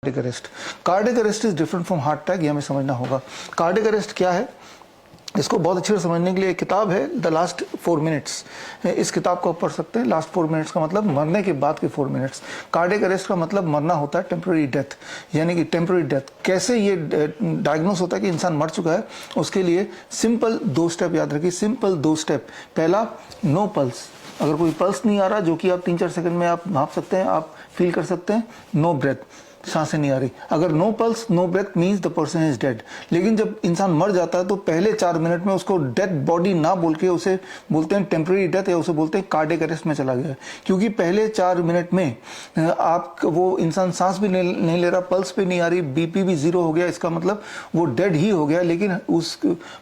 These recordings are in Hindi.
Cardiac arrest. Cardiac arrest is different from heart attack, ये हमें समझना होगा। कार्डियक अरेस्ट क्या है, इसको बहुत अच्छे से समझने के लिए एक किताब है द लास्ट 4 मिनट्स, इस किताब को आप पढ़ सकते हैं। लास्ट 4 मिनट्स का मतलब मरने के बाद के 4 मिनट्स। कार्डियक अरेस्ट का मतलब मरना होता है, टेम्पररी डेथ, यानी कि टेम्पररी डेथ। कैसे ये डायग्नोस होता है कि इंसान मर चुका है, उसके लिए सिंपल 2 स्टेप याद रखिए, सिंपल 2 स्टेप। पहला, नो पल्स, अगर कोई पल्स नहीं आ रहा, जो कि आप 3-4 सेकंड में आप भाप सकते हैं, आप फील कर सकते हैं, नो ब्रेथ, सांसें नहीं आ रही। अगर no pulse no breath means the person is dead. लेकिन जब इंसान मर जाता है तो पहले 4 मिनट में उसको डेड बॉडी ना बोल के उसे बोलते हैं टेम्पररी डेथ, या उसे बोलते हैं कार्डियक अरेस्ट में चला गया। क्योंकि पहले 4 मिनट में आप वो इंसान सांस भी नहीं ले रहा, पल्स भी नहीं आ रही, बीपी भी 0 हो गया, इसका मतलब वो डेड ही हो गया। लेकिन उस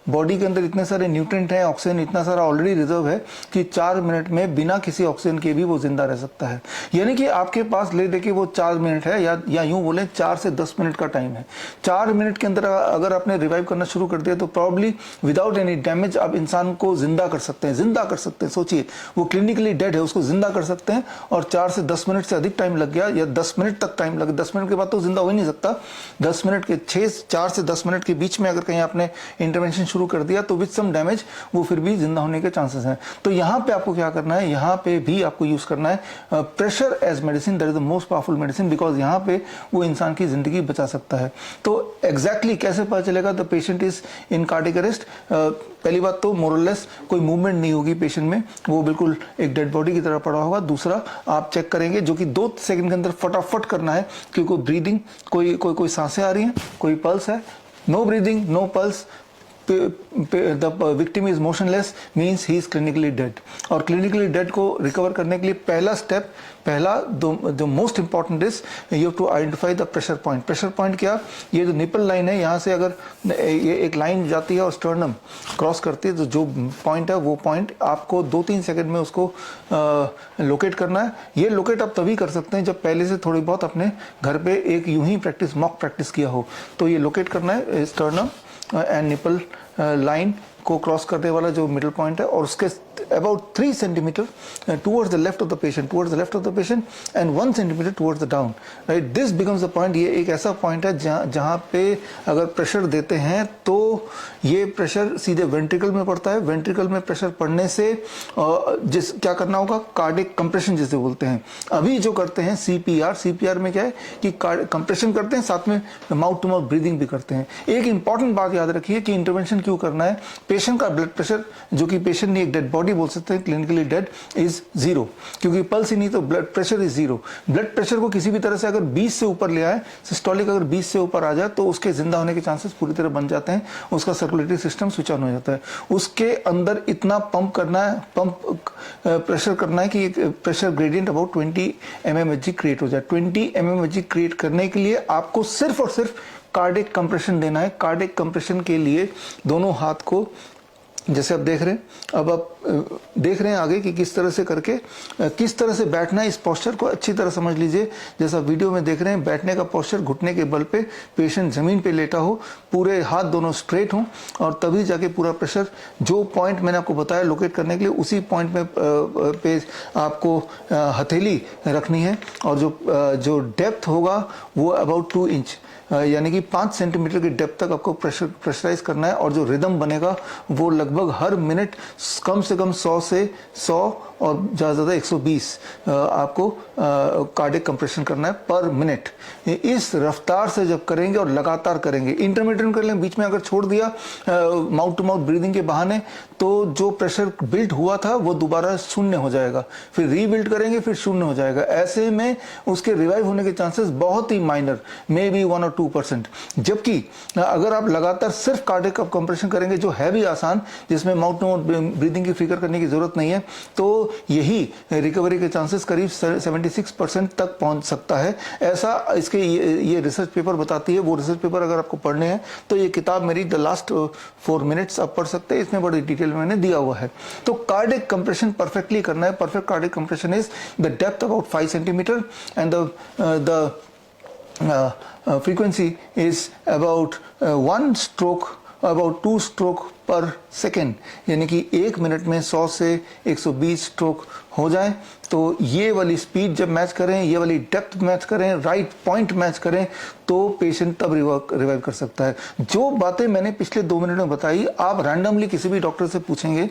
बॉडी के अंदर इतने सारे न्यूट्रिएंट हैं, ऑक्सीजन इतना सारा ऑलरेडी रिजर्व है कि 4 मिनट में बिना किसी ऑक्सीजन के भी वो जिंदा रह सकता है। यानी कि आपके पास ले दे के वो 4 मिनट है, या यूं बोले 4 से 10 मिनट का टाइम है। 4 मिनट के अंदर अगर आपने रिवाइव करना शुरू कर दिया तो प्रॉब्ली विदाउट एनी डैमेज आप इंसान को जिंदा कर सकते हैं, जिंदा कर सकते हैं। सोचिए, वो क्लिनिकली डेड है, उसको जिंदा कर सकते हैं, और 4 से 10 मिनट से अधिक टाइम लग गया, या 10 मिनट तक टाइम लगे, 10 मिनट के बाद तो जिंदा हो ही नहीं सकता। 10 मिनट के 4 से 10 मिनट के बीच में अगर कहीं आपने इंटरवेंशन शुरू कर दिया तो विद सम डैमेज वो फिर भी जिंदा होने के चांसेस हैं। तो यहाँ पे आपको क्या करना है, यहाँ पे भी आपको यूज करना है pressure as medicine. That is the most powerful medicine, because यहाँ पे वो इंसान की जिंदगी बचा सकता है। तो एग्जैक्टली कैसे पता चलेगा the patient is in cardiac arrest? पहली बात तो मोरलेस कोई मूवमेंट नहीं होगी पेशेंट में, वो बिल्कुल एक डेड बॉडी की तरह पड़ा होगा। दूसरा, आप चेक करेंगे, जो कि 2 सेकंड के अंदर फटाफट करना है, क्योंकि कोई ब्रीदिंग, कोई सांसें आ रही हैं, कोई पल्स है, no breathing no pulse, the victim is motionless means he is clinically dead। और clinically dead को रिकवर करने के लिए पहला स्टेप, जो most important is you have to identify the pressure point. Pressure point क्या, ये जो निपल लाइन है, यहाँ से अगर ये एक लाइन जाती है और स्टर्नम क्रॉस करती है, तो जो पॉइंट है वो पॉइंट आपको 2-3 सेकंड में उसको लोकेट करना है। ये लोकेट आप तभी कर सकते हैं जब पहले से थोड़ी बहुत अपने घर पे एक यूं ही प्रैक्टिस, मॉक प्रैक्टिस किया हो। तो ये लोकेट करना है स्टर्नम एंड निपल लाइन को क्रॉस करने वाला जो मिडल पॉइंट है, और उसके about 3 centimeter towards the left of the patient and 1 centimeter towards the down, right? This becomes the point। ये एक ऐसा पॉइंट है जहाँ पे अगर प्रेशर देते हैं तो ये प्रेशर सीधे वेंट्रिकल में पड़ता है। वेंट्रिकल में प्रेशर पड़ने से क्या करना होगा, कार्डियक कंप्रेशन जिसे बोलते हैं। अभी जो करते हैं सीपीआर में क्या है कि कंप्रेशन करते हैं, साथ में माउथ टू माउथ ब्रीदिंग भी करते हैं। एक इंपॉर्टेंट बात याद रखिए कि इंटरवेंशन क्यों करना है, पेशेंट का ब्लड प्रेशर, जो कि पेशेंट ने एक डेड बॉडी बोल सकते हैं, क्लिनिकली डेड, इज 0, क्योंकि पल्स ही नहीं तो blood pressure is 0। Blood pressure को किसी भी तरह से अगर 20 से ऊपर ले आए, सिस्टोलिक अगर 20 से ऊपर आ जाए, तो उसके जिंदा होने के चांसेस पूरी तरह बन जाते हैं, उसका सर्कुलेटरी सिस्टम स्विच ऑन हो जाता है। उसके अंदर इतना पंप करना है, प्रेशर करना है कि pressure gradient about 20 mmHg create हो जाए। 20 mmHg क्रिएट करने के लिए आपको सिर्फ और सिर्फ कार्डियक कंप्रेशन देना है। कार्डियक कंप्रेशन के लिए दोनों हाथ को, जैसे आप देख रहे हैं, अब आप देख रहे हैं आगे कि किस तरह से करके किस तरह से बैठना है। इस पोस्चर को अच्छी तरह समझ लीजिए, जैसा वीडियो में देख रहे हैं। बैठने का पोस्चर, घुटने के बल पे पेशेंट जमीन पे लेटा हो, पूरे हाथ दोनों स्ट्रेट हों, और तभी जाके पूरा प्रेशर, जो पॉइंट मैंने आपको बताया लोकेट करने के लिए, उसी पॉइंट में पे आपको हथेली रखनी है। और जो डेप्थ होगा वो अबाउट 2 इंच, यानी कि 5 सेंटीमीटर की डेप्थ तक आपको प्रेशराइज करना है। और जो रिदम बनेगा वो लगभग हर मिनट कम से कम 100 से 100 और ज़्यादा ज़्यादा 120 आपको कार्डियक कंप्रेशन करना है पर मिनट। इस रफ्तार से जब करेंगे और लगातार करेंगे, इंटरमिटेंट कर लें, बीच में अगर छोड़ दिया माउथ टू माउथ ब्रीदिंग के बहाने, तो जो प्रेशर बिल्ड हुआ था वो दोबारा शून्य हो जाएगा, फिर रीबिल्ड करेंगे, फिर शून्य हो जाएगा। ऐसे में उसके रिवाइव होने के चांसेस बहुत ही माइनर, मे बी 1 और 2%। जबकि अगर आप लगातार सिर्फ कार्डियक कंप्रेशन करेंगे, जो है भी आसान, जिसमें माउथ टू माउथ ब्रीदिंग की फिक्र करने की जरूरत नहीं है, तो यही रिकवरी के चांसेस करीब 76% तक पहुंच सकता है। ऐसा इसके ये रिसर्च पेपर बताती है। वो रिसर्च पेपर अगर आपको पढ़ने हैं तो ये किताब मेरी द लास्ट 4 मिनट्स आप पढ़ सकते हैं, इसमें बड़ी डिटेल में मैंने दिया हुआ है। तो कार्डियक कंप्रेशन परफेक्टली करना है। Perfect cardiac compression is the depth about 5 centimetre and the frequency is about 1 stroke, about 2 stroke पर सेकेंड, यानी कि 1 मिनट में 100 से 120 स्ट्रोक हो जाए। तो ये वाली स्पीड जब मैच करें, ये वाली डेप्थ मैच करें, राइट पॉइंट मैच करें, तो पेशेंट तब रिवाइव कर सकता है। जो बातें मैंने पिछले 2 मिनट में बताई, आप रैंडमली किसी भी डॉक्टर से पूछेंगे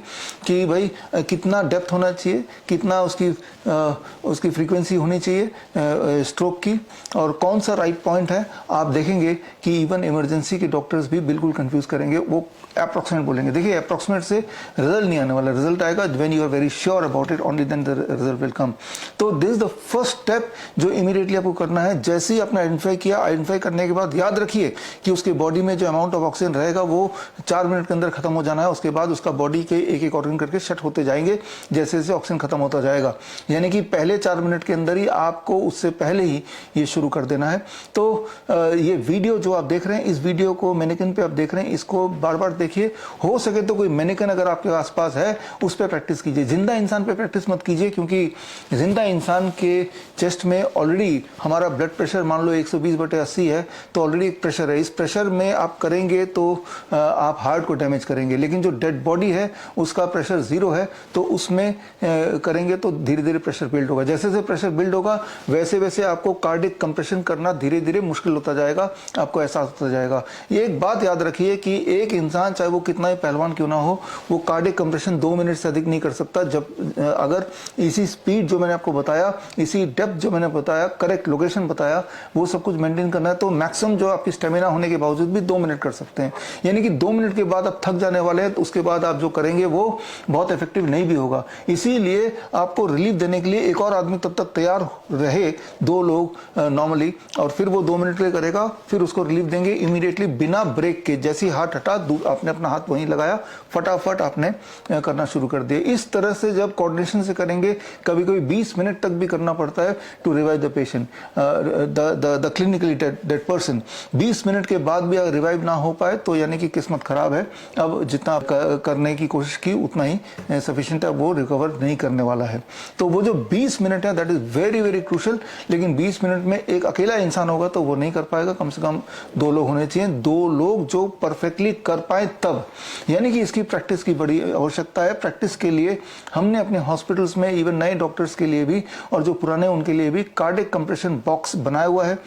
कि भाई कितना डेप्थ होना चाहिए, कितना उसकी फ्रीक्वेंसी होनी चाहिए स्ट्रोक की, और कौन सा राइट पॉइंट है, आप देखेंगे कि इवन इमरजेंसी के डॉक्टर्स भी बिल्कुल कंफ्यूज करेंगे। वो अप्रॉक्सीमेट बोलेंगे। देखिए, अप्रॉक्सीमेट से रिजल्ट नहीं आने वाला, रिजल्ट आएगा when you are very sure about it, only then the result will come. तो this is the first step जो इमीडिएटली आपको करना है। जैसे ही आपने आइडेंटिफाई किया, आइडेंटिफाई करने के बाद याद रखिए कि उसके बॉडी में जो अमाउंट ऑफ ऑक्सीजन रहेगा वो 4 मिनट के अंदर खत्म हो जाना है। उसके बाद उसका बॉडी के एक एक ऑर्गन करके शट होते जाएंगे जैसे जैसे ऑक्सीजन खत्म होता जाएगा। यानी कि पहले 4 मिनट के अंदर ही आपको उससे पहले ही ये शुरू कर देना है। तो ये वीडियो जो आप देख रहे हैं, इस वीडियो को मैनिकिन पे आप देख रहे हैं, इसको बार बार देखिए। हो सके तो कोई मैनिकिन अगर आपके आसपास है उस पर प्रैक्टिस कीजिए। जिंदा इंसान पे प्रैक्टिस मत कीजिए, क्योंकि जिंदा इंसान के चेस्ट में ऑलरेडी हमारा ब्लड प्रेशर मान लो 120/80 है, तो ऑलरेडी एक प्रेशर है। इस प्रेशर में आप करेंगे तो आप हार्ट को डैमेज करेंगे। लेकिन जो डेड बॉडी है उसका प्रेशर 0 है, तो उसमें करेंगे तो धीरे धीरे प्रेशर बिल्ड होगा। जैसे जैसे प्रेशर बिल्ड होगा वैसे वैसे आपको कार्डियक कंप्रेशन करना धीरे धीरे मुश्किल होता जाएगा, आपको एहसास होता जाएगा। ये एक बात याद रखिए कि एक इंसान चाहे वो कितना ही पहलवान क्यों ना हो, वो कार्डियक कंप्रेशन 2 मिनट से अधिक नहीं कर सकता। जब अगर इसी स्पीड जो मैंने आपको बताया, इसी डेप्थ जो मैंने बताया, करेक्ट लोकेशन बताया, वो सब कुछ मेंटेन करना है, तो मैक्सिमम जो आपकी स्टेमिना होने के बावजूद भी 2 मिनट कर सकते हैं। यानी कि 2 मिनट के बाद आप थक जाने वाले हैं, तो उसके बाद आप जो करेंगे वो बहुत इफेक्टिव नहीं भी होगा। इसीलिए आपको रिलीफ देने के लिए एक और आदमी तब तक तैयार रहे, 2 लोग नॉर्मली, और फिर वो 2 मिनट के लिए करेगा, फिर उसको रिलीफ देंगे इमीडिएटली बिना ब्रेक के। जैसे ही हाथ हटा, आपने अपना हाथ वहीं लगाया, फटाफट आपने करना शुरू कर दिया। इस तरह से जब कोऑर्डिनेशन से करेंगे, कभी कभी 20 मिनट तक भी करना पड़ता है to revive the patient, the clinically dead person. 20 minute के बाद भी अगर रिवाइव ना हो पाए तो यानी कि किस्मत खराब है। अब जितना करने की कोशिश की उतना ही सफिशिएंट है, वो रिकवर नहीं करने वाला है। तो वो जो 20 मिनट है that is very very crucial. लेकिन 20 मिनट में एक अकेला इंसान होगा तो वो नहीं कर पाएगा, कम से कम 2 लोग होने चाहिए, 2 लोग जो परफेक्टली कर पाए तब। यानी कि इसकी प्रैक्टिस की बड़ी आवश्यकता है। प्रैक्टिस के लिए हमने अपने हॉस्पिटल्स में इवन नए डॉक्टर्स के लिए भी और जो पुराने उनके लिए भी कार्डियक कंप्रेशन बॉक्स बनाया हुआ है,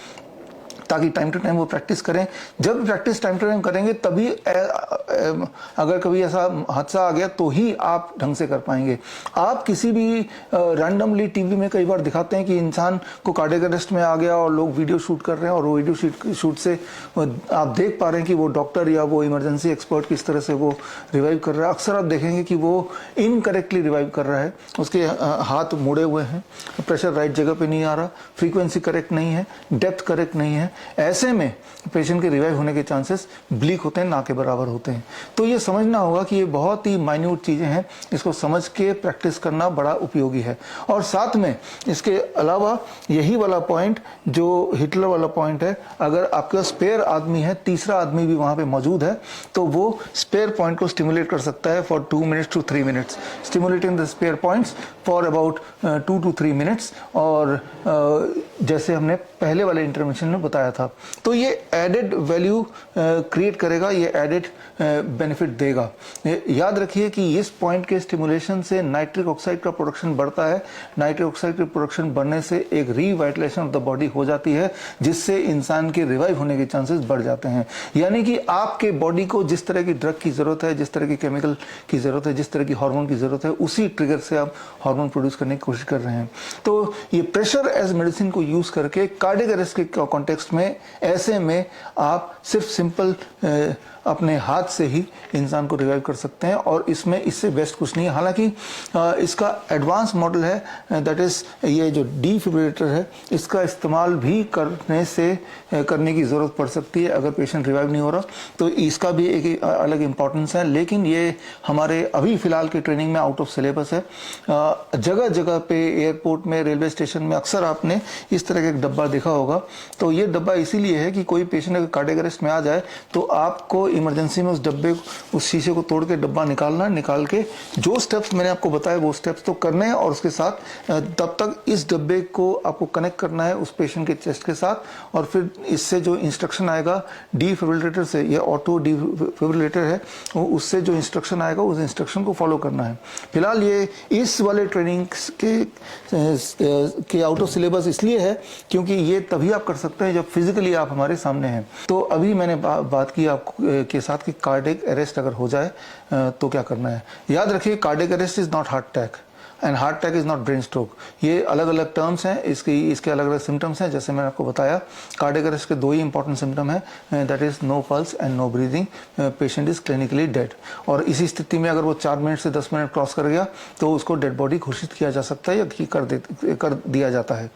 ताकि टाइम टू टाइम वो प्रैक्टिस करें। जब प्रैक्टिस टाइम टू टाइम करेंगे तभी अगर कभी ऐसा हादसा आ गया तो ही आप ढंग से कर पाएंगे। आप किसी भी रैंडमली टीवी में कई बार दिखाते हैं कि इंसान को कार्डियक अरेस्ट में आ गया और लोग वीडियो शूट कर रहे हैं, और वो वीडियो शूट से आप देख पा रहे हैं कि वो डॉक्टर या वो इमरजेंसी एक्सपर्ट किस तरह से वो रिवाइव कर रहा है। अक्सर आप देखेंगे कि वो इनकरेक्टली रिवाइव कर रहा है, उसके हाथ मुड़े हुए हैं, प्रेशर राइट जगह पे नहीं आ रहा, फ्रीक्वेंसी करेक्ट नहीं है, डेप्थ करेक्ट नहीं है। ऐसे में पेशेंट के रिवाइव होने के चांसेस ब्लीक होते हैं, ना के बराबर होते हैं। तो ये समझना होगा कि ये बहुत ही माइन्यूट चीज़ें हैं, इसको समझ के प्रैक्टिस करना बड़ा उपयोगी है। और साथ में इसके अलावा यही वाला पॉइंट जो हिटलर वाला पॉइंट है, अगर आपका स्पेयर आदमी है, तीसरा आदमी भी वहाँ पे मौजूद है, तो वो स्पेयर पॉइंट को स्टिमुलेट कर सकता है for 2 minutes to 3 minutes, stimulating the spare points for about 2 to 3 minutes. और जैसे हमने पहले वाले इंटरवेंशन में बताया था, तो ये एडेड वैल्यू क्रिएट करेगा, ये एडेड बेनिफिट देगा। याद रखिए कि इस पॉइंट के स्टिमुलेशन से नाइट्रिक ऑक्साइड का प्रोडक्शन बढ़ता है। नाइट्रिक ऑक्साइड के प्रोडक्शन बढ़ने से एक रीवाइटलाइजेशन ऑफ द बॉडी हो जाती है, जिससे इंसान के रिवाइव होने के चांसेस बढ़ जाते हैं। यानी कि आपके बॉडी को जिस तरह की ड्रग की जरूरत है, जिस तरह की केमिकल की जरूरत है, जिस तरह की हार्मोन की जरूरत है, उसी ट्रिगर से आप हार्मोन प्रोड्यूस करने की कोशिश कर रहे हैं। तो ये प्रेशर एज मेडिसिन को यूज करके कार्डियक अरेस्ट के कॉन्टेक्स्ट में, ऐसे में आप सिर्फ सिंपल अपने हाथ से ही इंसान को रिवाइव कर सकते हैं, और इसमें इससे बेस्ट कुछ नहीं है। हालांकि इसका एडवांस मॉडल है, दैट इज ये जो डिफिब्रिलेटर है, इसका इस्तेमाल भी करने की ज़रूरत पड़ सकती है अगर पेशेंट रिवाइव नहीं हो रहा, तो इसका भी एक अलग इंपॉर्टेंस है। लेकिन ये हमारे अभी फ़िलहाल की ट्रेनिंग में आउट ऑफ सिलेबस है। जगह जगह पे, एयरपोर्ट में, रेलवे स्टेशन में अक्सर आपने इस तरह का एक डब्बा देखा होगा। तो ये डब्बा इसीलिए है कि कोई पेशेंट अगर कार्डियक अरेस्ट में आ जाए तो आपको इमरजेंसी में उस डब्बे, उस शीशे को तोड़ के डब्बा निकालना है, निकाल के जो स्टेप्स मैंने आपको बताए वो स्टेप्स तो करने हैं, और उसके साथ तब तक इस डब्बे को आपको कनेक्ट करना है उस पेशेंट के चेस्ट के साथ, और फिर इससे जो इंस्ट्रक्शन आएगा डिफिब्रिलेटर से, ये ऑटो डिफिब्रिलेटर है, वो उससे जो इंस्ट्रक्शन आएगा उस इंस्ट्रक्शन को फॉलो करना है। फिलहाल ये इस वाले ट्रेनिंग के आउट ऑफ सिलेबस इसलिए है क्योंकि ये तभी आप कर सकते हैं जब फिजिकली आप हमारे सामने हैं। तो अभी मैंने बात की आपको के साथ कि कार्डियक अरेस्ट अगर हो जाए तो क्या करना है। याद रखिए, cardiac arrest is not heart attack and heart attack is not brain stroke. ये अलग अलग टर्म्स हैं, इसके अलग अलग सिम्टम्स हैं। जैसे मैंने आपको बताया, कार्डियक अरेस्ट के दो ही इंपॉर्टेंट सिम्टम है, that is no pulse and no breathing, patient is clinically dead. और इसी स्थिति में अगर वो 4 मिनट से 10 मिनट क्रॉस कर गया तो उसको डेड बॉडी घोषित किया जा सकता है या कर दिया जाता है।